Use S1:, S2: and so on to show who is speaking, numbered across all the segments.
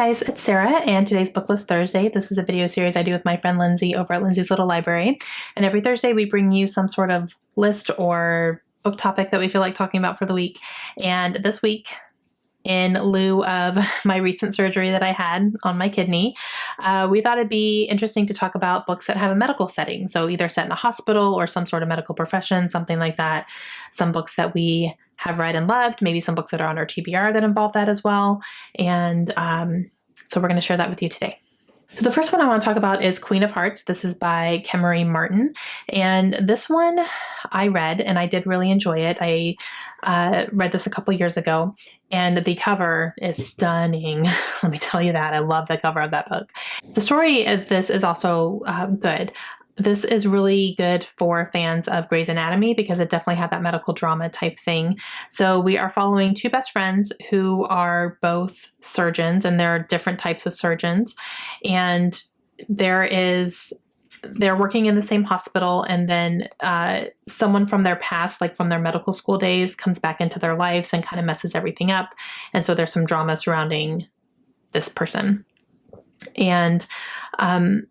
S1: guys, it's Sarah, and today's Booklist Thursday. This is a video series I do with my friend Lindsay over at Lindsay's Little Library. And every Thursday we bring you some sort of list or book topic that we feel like talking about for the week. And this week, in lieu of my recent surgery that I had on my kidney, we thought it'd be interesting to talk about books that have a medical setting. So either set in a hospital or some sort of medical profession, something like that. Some books that we have read and loved, maybe some books that are on our TBR that involve that as well. And so we're going to share that with you today. So the first one I want to talk about is Queen of Hearts. This is by Kemery Martin. And this one I read and I did really enjoy it. I read this a couple years ago and the cover is stunning. Let me tell you that. I love the cover of that book. The story of this is also good. This is really good for fans of Grey's Anatomy because it definitely had that medical drama type thing. So we are following two best friends who are both surgeons, and there are different types of surgeons. And they're working in the same hospital, and then someone from their past, like from their medical school days, comes back into their lives and kind of messes everything up. And so there's some drama surrounding this person. And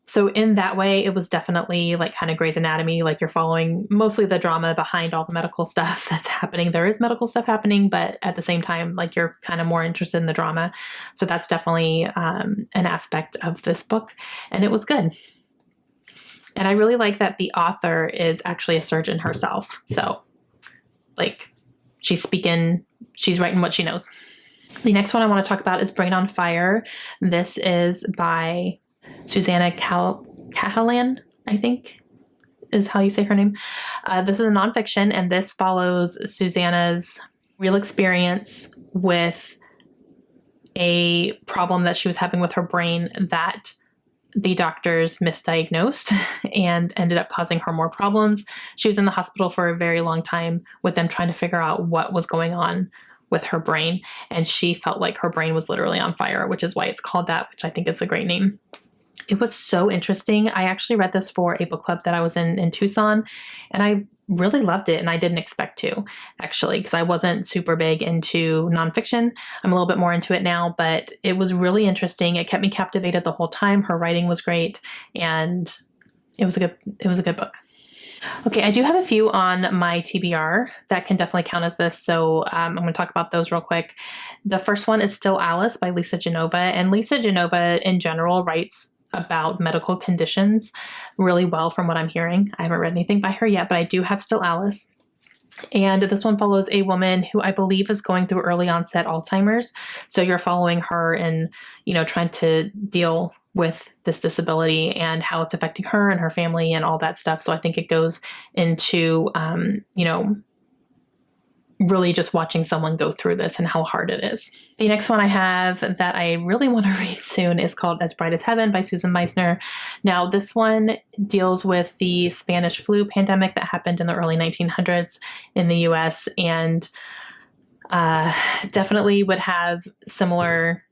S1: so in that way, it was definitely like kind of Grey's Anatomy, like you're following mostly the drama behind all the medical stuff that's happening. There is medical stuff happening, but at the same time, like you're kind of more interested in the drama. So that's definitely an aspect of this book, and it was good. And I really like that the author is actually a surgeon herself. So like she's writing what she knows. The next one I want to talk about is Brain on Fire. This is by Susanna Cahalan, I think is how you say her name. This is a nonfiction, and this follows Susanna's real experience with a problem that she was having with her brain that the doctors misdiagnosed and ended up causing her more problems. She was in the hospital for a very long time with them trying to figure out what was going on with her brain, and she felt like her brain was literally on fire, which is why it's called that, which I think is a great name. It was so interesting. I actually read this for a book club that I was in Tucson, and I really loved it, and I didn't expect to, actually, because I wasn't super big into nonfiction. I'm a little bit more into it now, but it was really interesting. It kept me captivated the whole time. Her writing was great, and it was a good book. Okay, I do have a few on my TBR that can definitely count as this, so I'm going to talk about those real quick. The first one is Still Alice by Lisa Genova, and Lisa Genova in general writes about medical conditions really well from what I'm hearing. I haven't read anything by her yet, but I do have Still Alice. And this one follows a woman who I believe is going through early onset Alzheimer's. So you're following her and, trying to deal with this disability and how it's affecting her and her family and all that stuff. So I think it goes into, really just watching someone go through this and how hard it is. The next one I have that I really want to read soon is called As Bright as Heaven by Susan Meissner. Now, this one deals with the Spanish flu pandemic that happened in the early 1900s in the US, and definitely would have similar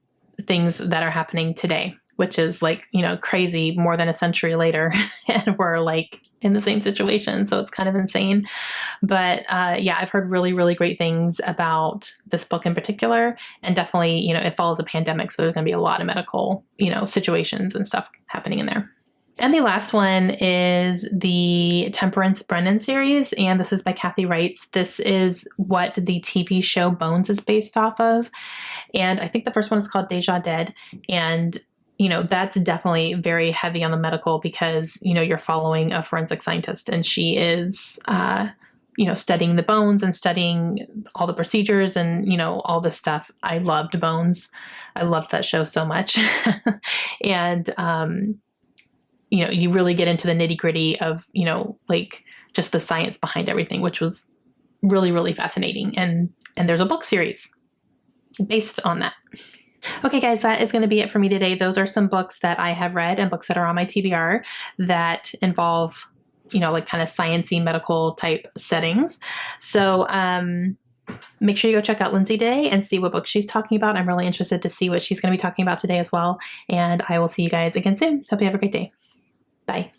S1: things that are happening today, which is like, crazy more than a century later, and we're like in the same situation. So it's kind of insane. But yeah, I've heard really, really great things about this book in particular. And definitely, it follows a pandemic. So there's going to be a lot of medical, situations and stuff happening in there. And the last one is the Temperance Brennan series, and this is by Kathy Wrights. This is what the TV show Bones is based off of. And I think the first one is called Deja Dead. And that's definitely very heavy on the medical because, you're following a forensic scientist, and she is, studying the bones and studying all the procedures and, all this stuff. I loved Bones. I loved that show so much. And, you really get into the nitty gritty of, like just the science behind everything, which was really, really fascinating. And there's a book series based on that. Okay, guys, that is going to be it for me today. Those are some books that I have read and books that are on my TBR that involve, like kind of sciencey medical type settings. So make sure you go check out Lindsay today and see what book she's talking about. I'm really interested to see what she's going to be talking about today as well. And I will see you guys again soon. Hope you have a great day. Bye.